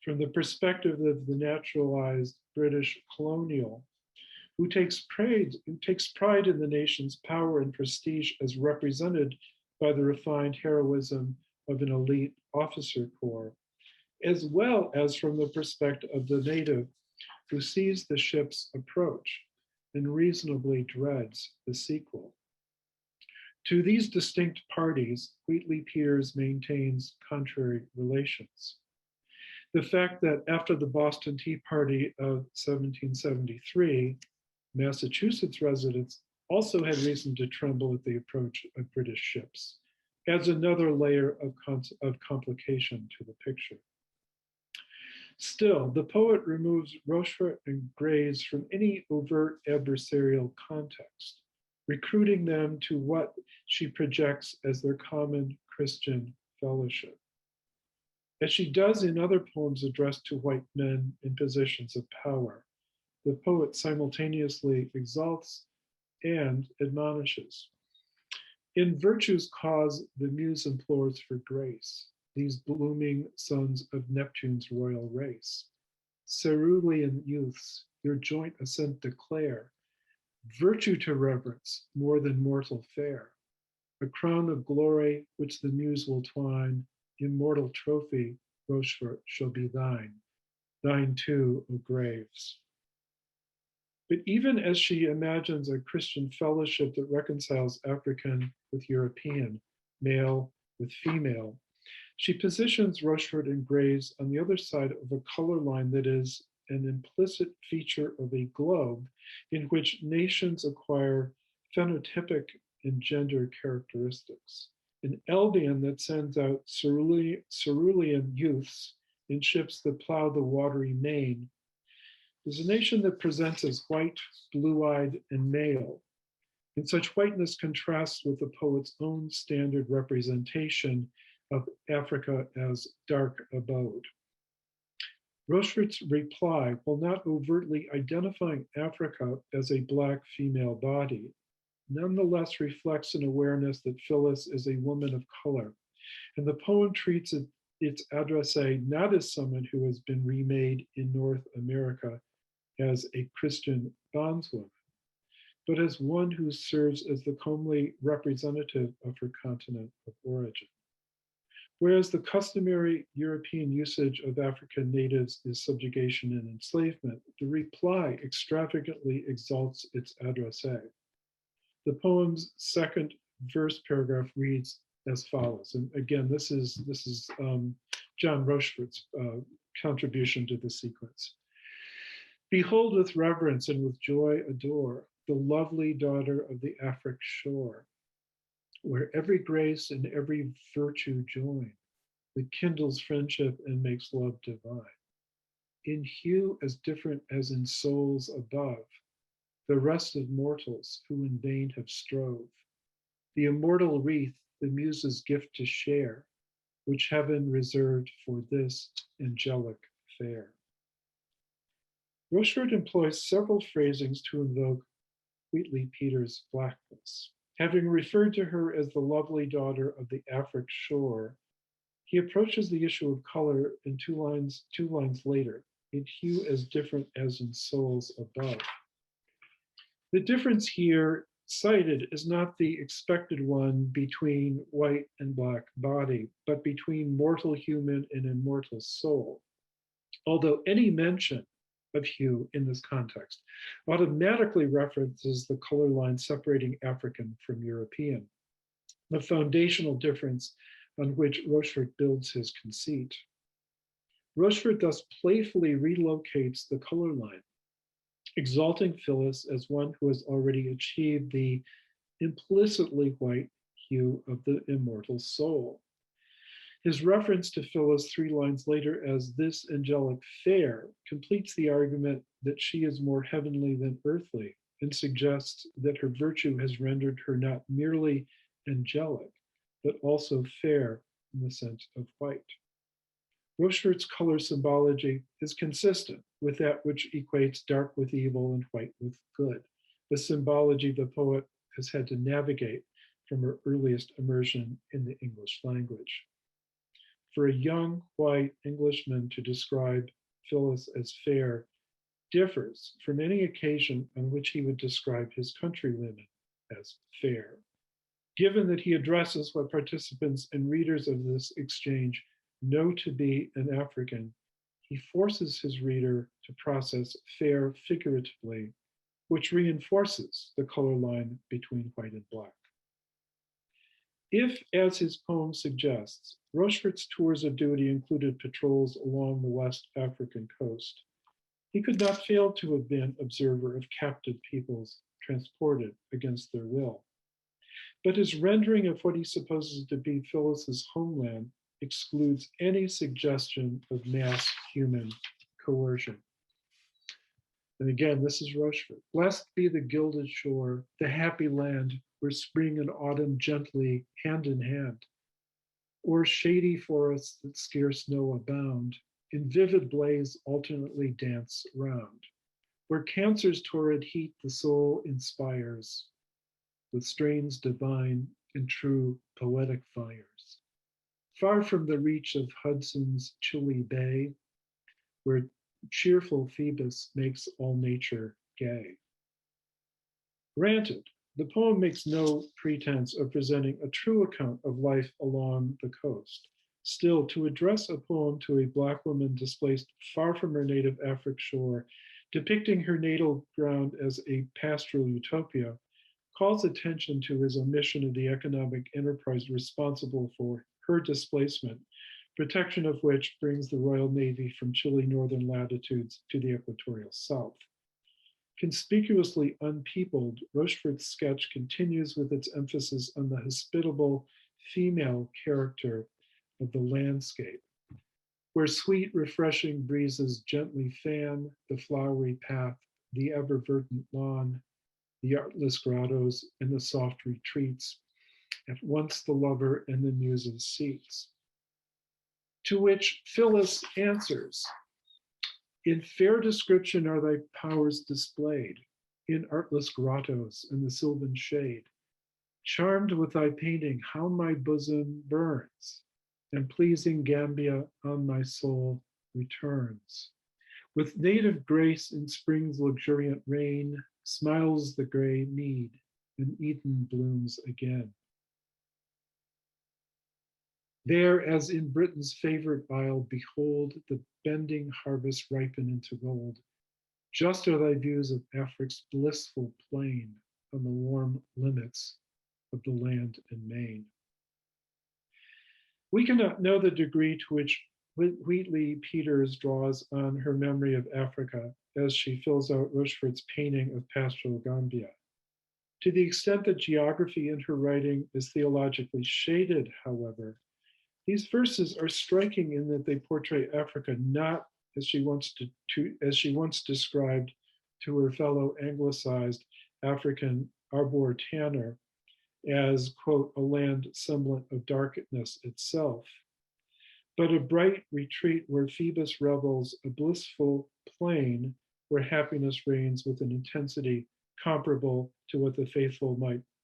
from the perspective of the naturalized British colonial who takes pride in the nation's power and prestige as represented by the refined heroism of an elite officer corps, as well as from the perspective of the native who sees the ship's approach and reasonably dreads the sequel. To these distinct parties, Wheatley Peters maintains contrary relations. The fact that after the Boston Tea Party of 1773, Massachusetts residents also had reason to tremble at the approach of British ships adds another layer of complication to the picture. Still, the poet removes Rochefort and Graves from any overt adversarial context. recruiting them to what she projects as their common Christian fellowship. As she does in other poems addressed to white men in positions of power, the poet simultaneously exalts and admonishes. In Virtue's cause, the muse implores for grace, these blooming sons of Neptune's royal race. Cerulean youths, your joint ascent declare, virtue to reverence more than mortal fare. A crown of glory which the muse will twine, immortal trophy, Rochefort, shall be thine, thine too, O graves. But even as she imagines a Christian fellowship that reconciles African with European, male with female, she positions Rochefort and Graves on the other side of a color line that is an implicit feature of a globe in which nations acquire phenotypic and gender characteristics. An Albion that sends out cerulean youths in ships that plow the watery main is a nation that presents as white, blue-eyed, and male. And such whiteness contrasts with the poet's own standard representation of Africa as dark abode. Rochefort's reply, while not overtly identifying Africa as a Black female body, nonetheless reflects an awareness that Phyllis is a woman of color, and the poem treats its addressee not as someone who has been remade in North America as a Christian bondswoman, but as one who serves as the comely representative of her continent of origin. Whereas the customary European usage of African natives is subjugation and enslavement, the reply extravagantly exalts its addressee. The poem's second verse paragraph reads as follows. And again, this is John Rochefort's contribution to the sequence. Behold with reverence and with joy adore the lovely daughter of the Afric shore, where every grace and every virtue join, that kindles friendship and makes love divine. In hue as different as in souls above, the rest of mortals who in vain have strove, the immortal wreath, the muse's gift to share, which heaven reserved for this angelic fair. Rochefort employs several phrasings to invoke Wheatley Peters' blackness. Having referred to her as the lovely daughter of the Afric shore, he approaches the issue of color in two lines later, in hue as different as in souls above. The difference here cited is not the expected one between white and Black body, but between mortal human and immortal soul. Although any mention of hue in this context automatically references the color line separating African from European, the foundational difference on which Rochefort builds his conceit. Rochefort thus playfully relocates the color line, exalting Phyllis as one who has already achieved the implicitly white hue of the immortal soul. His reference to Phyllis 3 lines later as this angelic fair completes the argument that she is more heavenly than earthly and suggests that her virtue has rendered her not merely angelic, but also fair in the sense of white. Rochefort's color symbology is consistent with that which equates dark with evil and white with good, the symbology the poet has had to navigate from her earliest immersion in the English language. For a young white Englishman to describe Phyllis as fair differs from any occasion on which he would describe his countrywomen as fair. Given that he addresses what participants and readers of this exchange know to be an African, he forces his reader to process fair figuratively, which reinforces the color line between white and Black. If, as his poem suggests, Rochefort's tours of duty included patrols along the West African coast, he could not fail to have been observer of captive peoples transported against their will. But his rendering of what he supposes to be Phyllis's homeland excludes any suggestion of mass human coercion. And again, this is Rochefort. Blessed be the gilded shore, the happy land where spring and autumn gently, hand in hand, or shady forests that scarce know a bound, in vivid blaze alternately dance round, where cancer's torrid heat the soul inspires, with strains divine and true poetic fires. Far from the reach of Hudson's chilly bay, where cheerful Phoebus makes all nature gay. Granted, the poem makes no pretense of presenting a true account of life along the coast. Still, to address a poem to a Black woman displaced far from her native African shore, depicting her natal ground as a pastoral utopia, calls attention to his omission of the economic enterprise responsible for her displacement, protection of which brings the Royal Navy from chilly northern latitudes to the equatorial south. Conspicuously unpeopled, Rochefort's sketch continues with its emphasis on the hospitable female character of the landscape, where sweet, refreshing breezes gently fan the flowery path, the ever-verdant lawn, the artless grottos, and the soft retreats, at once the lover and the muse's seats. To which Phyllis answers, in fair description are thy powers displayed, in artless grottos and the sylvan shade. Charmed with thy painting, how my bosom burns, and pleasing Gambia on my soul returns. With native grace in spring's luxuriant rain, smiles the gray mead, and Eden blooms again. There, as in Britain's favorite isle, behold the bending harvest ripen into gold. Just are thy views of Afric's blissful plain on the warm limits of the land and main. We cannot know the degree to which Wheatley Peters draws on her memory of Africa as she fills out Rochefort's painting of pastoral Gambia. To the extent that geography in her writing is theologically shaded, however, these verses are striking in that they portray Africa not as she once described to her fellow anglicized African Arbor Tanner as, quote, a land semblant of darkness itself, but a bright retreat where Phoebus revels, a blissful plain where happiness reigns with an intensity comparable to what the faithful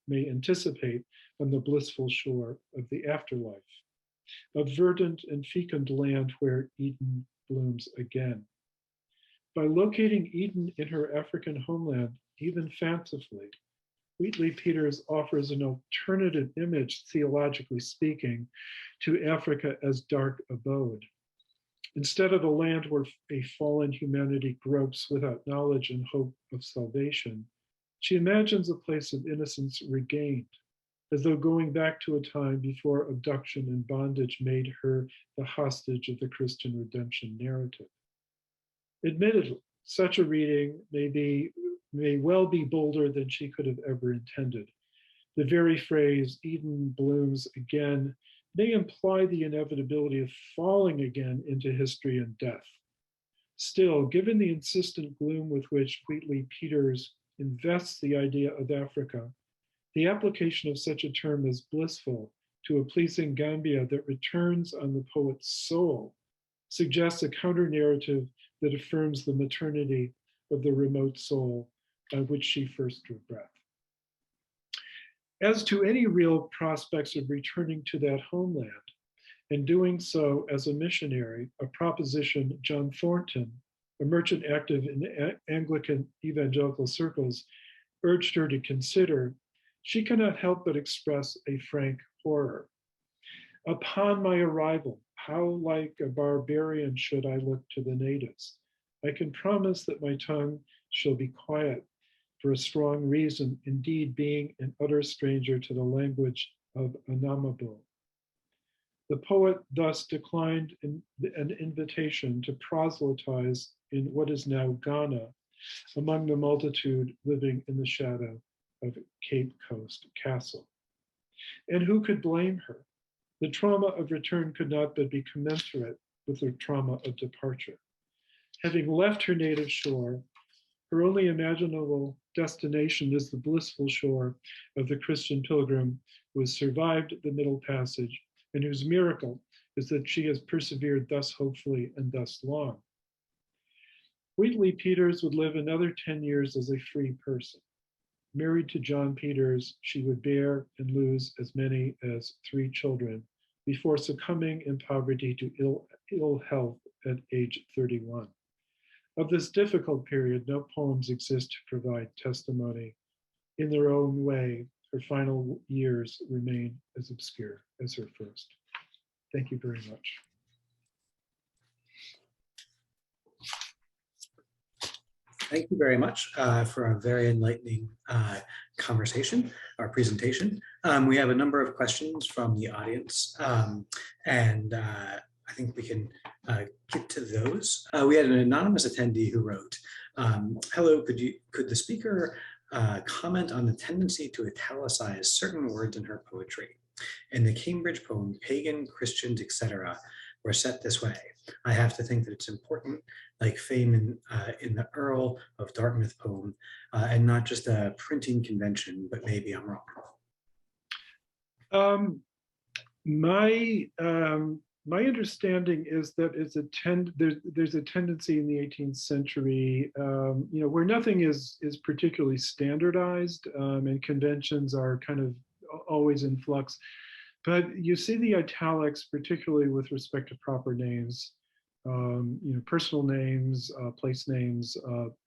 may anticipate on the blissful shore of the afterlife. A verdant and fecund land where Eden blooms again. By locating Eden in her African homeland, even fancifully, Wheatley Peters offers an alternative image, theologically speaking, to Africa as dark abode. Instead of a land where a fallen humanity gropes without knowledge and hope of salvation, she imagines a place of innocence regained, as though going back to a time before abduction and bondage made her the hostage of the Christian redemption narrative. Admittedly, such a reading may well be bolder than she could have ever intended. The very phrase, Eden blooms again, may imply the inevitability of falling again into history and death. Still, given the insistent gloom with which Wheatley Peters invests the idea of Africa, the application of such a term as blissful to a pleasing Gambia that returns on the poet's soul suggests a counter-narrative that affirms the maternity of the remote soul by which she first drew breath. As to any real prospects of returning to that homeland, and doing so as a missionary, a proposition John Thornton, a merchant active in Anglican evangelical circles, urged her to consider, she cannot help but express a frank horror. Upon my arrival, how like a barbarian should I look to the natives? I can promise that my tongue shall be quiet for a strong reason, indeed being an utter stranger to the language of Anamabo. The poet thus declined an invitation to proselytize in what is now Ghana, among the multitude living in the shadow of Cape Coast Castle. And who could blame her? The trauma of return could not but be commensurate with the trauma of departure. Having left her native shore, Her only imaginable destination is the blissful shore of the Christian pilgrim who has survived the Middle Passage and whose miracle is that she has persevered thus hopefully and thus long. Wheatley Peters would live another 10 years as a free person. Married to John Peters, she would bear and lose as many as 3 children before succumbing in poverty to ill health at age 31. Of this difficult period, no poems exist to provide testimony. In their own way, her final years remain as obscure as her first. Thank you very much. Thank you very much for a very enlightening conversation or presentation. We have a number of questions from the audience, and I think we can get to those. We had an anonymous attendee who wrote, hello, could the speaker comment on the tendency to italicize certain words in her poetry? In the Cambridge poem, pagan, Christians, etc., were set this way. I have to think that it's important, like fame in the Earl of Dartmouth poem, and not just a printing convention, but maybe I'm wrong. My understanding is that there's a tendency in the 18th century, where nothing is particularly standardized, and conventions are kind of always in flux. But you see the italics, particularly with respect to proper names, personal names, place names,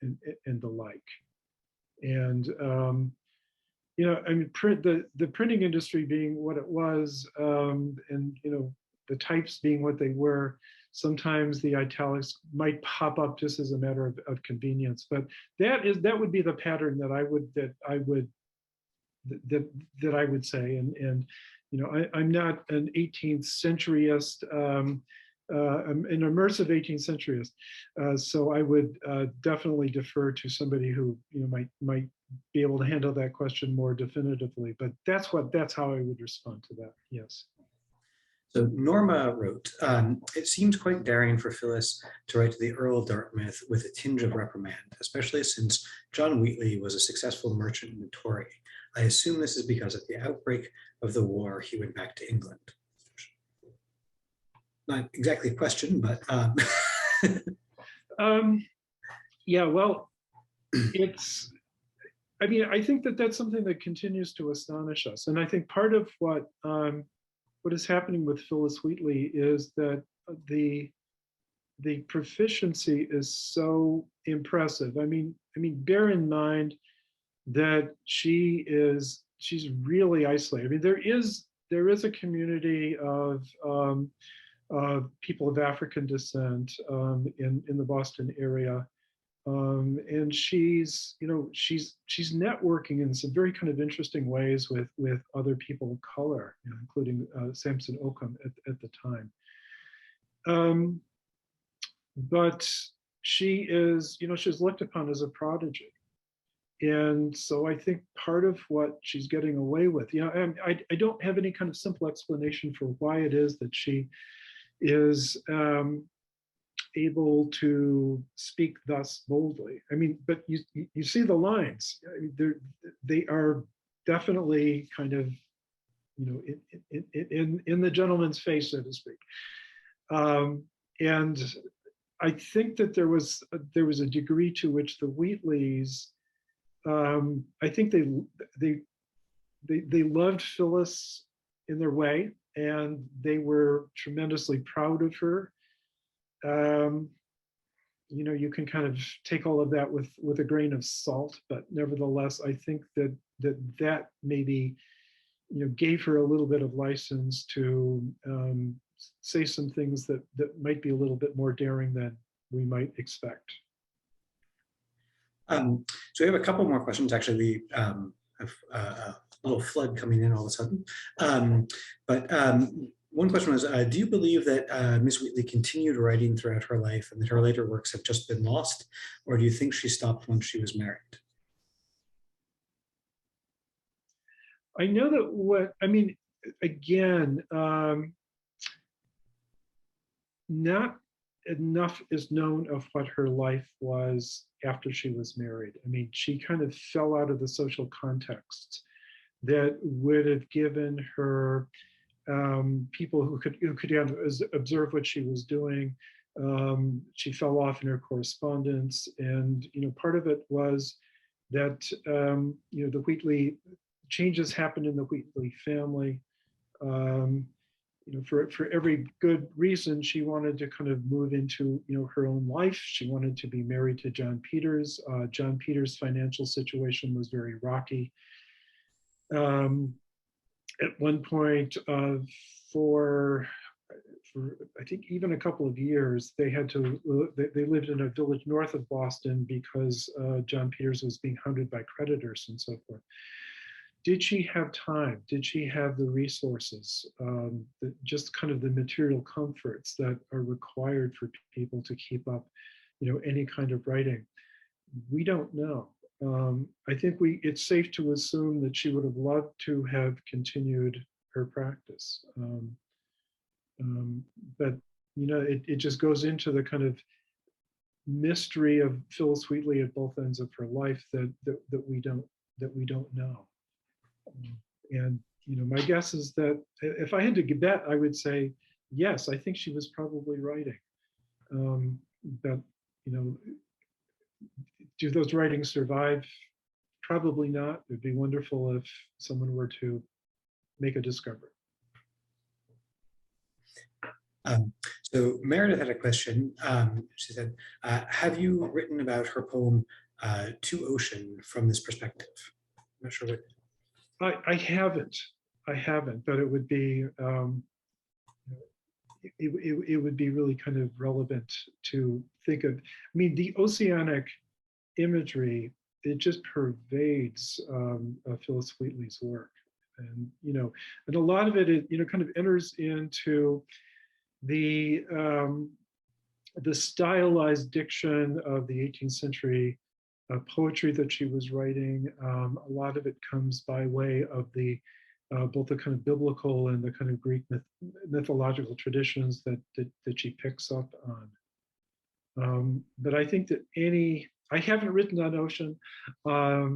and the like. And the printing industry being what it was, and the types being what they were, sometimes the italics might pop up just as a matter of convenience. But that would be the pattern that I would say. And I'm not an 18th centuryist. I'm an immersive 18th centuryist. So I would definitely defer to somebody who might be able to handle that question more definitively. But that's how I would respond to that. Yes. So Norma wrote, it seems quite daring for Phyllis to write to the Earl of Dartmouth with a tinge of reprimand, especially since John Wheatley was a successful merchant and a Tory. I assume this is because at the outbreak of the war, he went back to England. Not exactly a question, but. Yeah, well, I think that's something that continues to astonish us. And I think part of what is happening with Phillis Wheatley is that the proficiency is so impressive. I mean, bear in mind that she's really isolated. I mean, there is a community of people of African descent in the Boston area, and she's networking in some very kind of interesting ways with other people of color, including Samson Occam at the time. But she's looked upon as a prodigy. And so I think part of what she's getting away with, I don't have any kind of simple explanation for why it is that she is able to speak thus boldly. I mean, but you see the lines. They are definitely kind of, in the gentleman's face, so to speak. And I think that there was a degree to which the Wheatleys, I think they loved Phyllis in their way, and they were tremendously proud of her. You can kind of take all of that with a grain of salt, but nevertheless, I think that maybe gave her a little bit of license to say some things that might be a little bit more daring than we might expect. So we have a couple more questions. Actually, we have a little flood coming in all of a sudden. But one question was, do you believe that Miss Wheatley continued writing throughout her life and that her later works have just been lost? Or do you think she stopped once she was married? I know that again, not enough is known of what her life was after she was married. I mean, she kind of fell out of the social context that would have given her people who could observe what she was doing. She fell off in her correspondence, and part of it was that the Wheatley changes happened in the Wheatley family. For every good reason, she wanted to kind of move into her own life. She wanted to be married to John Peters. John Peters' financial situation was very rocky. At one point, for I think even a couple of years, they lived in a village north of Boston because John Peters was being hounded by creditors and so forth. Did she have time? Did she have the resources, just kind of the material comforts that are required for people to keep up, any kind of writing? We don't know. I think it's safe to assume that she would have loved to have continued her practice. But it just goes into the kind of mystery of Phillis Wheatley at both ends of her life that we don't know. And my guess is that if I had to bet, I would say yes. I think she was probably writing. But do those writings survive? Probably not. It'd be wonderful if someone were to make a discovery. So Meredith had a question. She said, have you written about her poem, To Ocean, from this perspective? I'm not sure what. I haven't, but it would be, it would be really kind of relevant to think of. I mean, the oceanic imagery, it just pervades Phillis Wheatley's work. And, and a lot of it, kind of enters into the stylized diction of the 18th century poetry that she was writing. A lot of it comes by way of the both the kind of biblical and the kind of Greek mythological traditions that she picks up on. But I think that I haven't written on ocean. I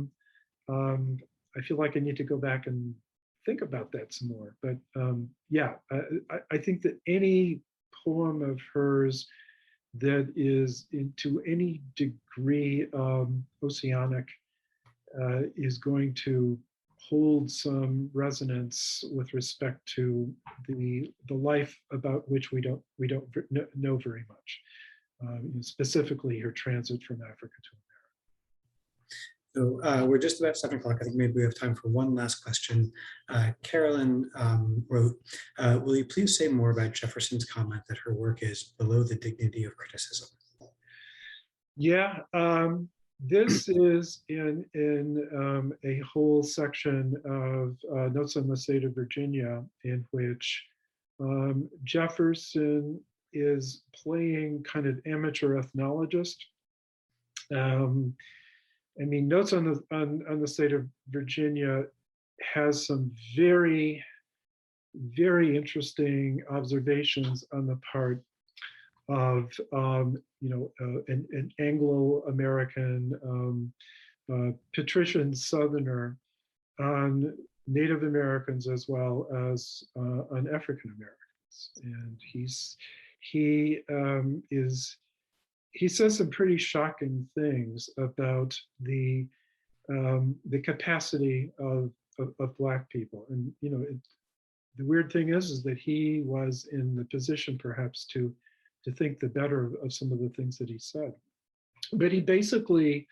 feel like I need to go back and think about that some more. But yeah, I think that any poem of hers that is to any degree oceanic is going to hold some resonance with respect to the life about which we don't know very much, specifically her transit from Africa to America. So we're just about 7 o'clock. I think maybe we have time for one last question. Carolyn wrote, will you please say more about Jefferson's comment that her work is below the dignity of criticism? Yeah, this is in a whole section of Notes on the State of Virginia, in which Jefferson is playing kind of amateur ethnologist. I mean, Notes on the State of Virginia has some very, very interesting observations on the part of an Anglo-American patrician Southerner on Native Americans as well as on African Americans, and he says some pretty shocking things about the capacity of Black people. And the weird thing is that he was in the position perhaps to think the better of some of the things that he said. But he basically,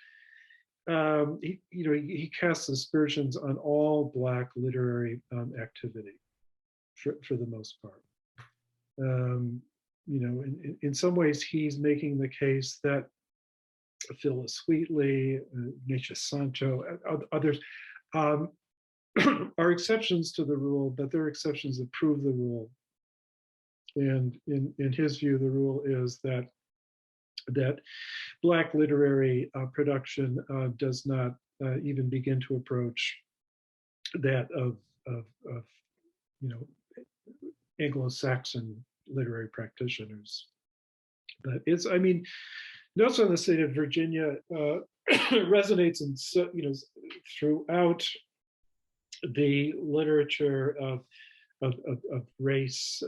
he casts aspersions on all Black literary activity for the most part. In some ways, he's making the case that Phillis Wheatley, Ignatius Sancho, others are exceptions to the rule, but they're exceptions that prove the rule. And in his view, the rule is that Black literary production does not even begin to approach that of Anglo-Saxon literary practitioners. But it's, I mean, Notes on the State of Virginia resonates in, throughout the literature of race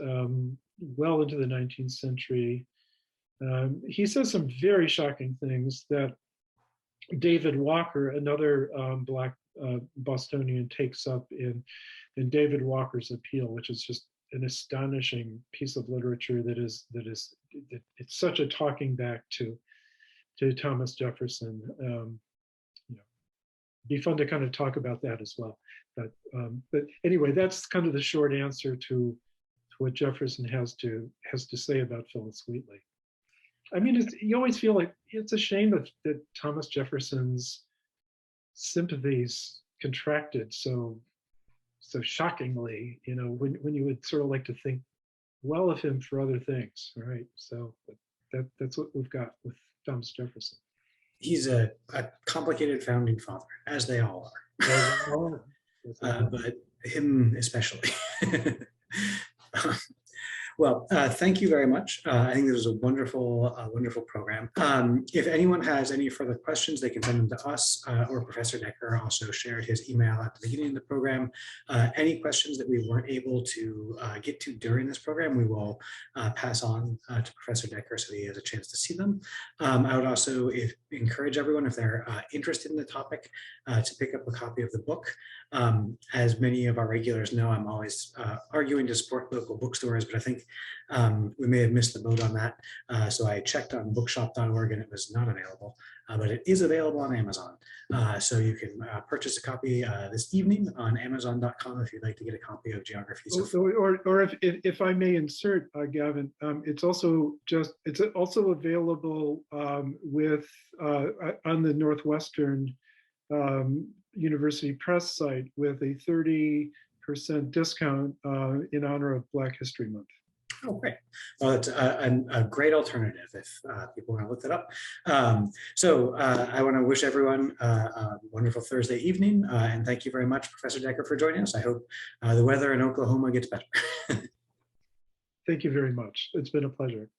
well into the 19th century. He says some very shocking things that David Walker, another Black Bostonian, takes up in David Walker's Appeal, which is just an astonishing piece of literature it's such a talking back to Thomas Jefferson. Be fun to kind of talk about that as well. But anyway, that's kind of the short answer to what Jefferson has to say about Phillis Wheatley. I mean, you always feel like it's a shame that Thomas Jefferson's sympathies contracted so shockingly, when you would sort of like to think well of him for other things, right? So that's what we've got with Thomas Jefferson. He's a complicated founding father, as they all are, but him especially. Well, thank you very much. I think this was a wonderful, wonderful program. If anyone has any further questions, they can send them to us, or Professor Decker also shared his email at the beginning of the program. Any questions that we weren't able to get to during this program, we will pass on to Professor Decker so he has a chance to see them. I would also encourage everyone, if they're interested in the topic, to pick up a copy of the book. As many of our regulars know, I'm always arguing to support local bookstores, but I think we may have missed the boat on that. So I checked on bookshop.org and it was not available, but it is available on Amazon. So you can purchase a copy this evening on Amazon.com if you'd like to get a copy of Geography. Or if I may insert, Gavin, it's also available with on the Northwestern University Press site with a 30% discount in honor of Black History Month. Oh, great. Well, it's a great alternative if people want to look that up. So I want to wish everyone a wonderful Thursday evening. And thank you very much, Professor Decker, for joining us. I hope the weather in Oklahoma gets better. Thank you very much. It's been a pleasure.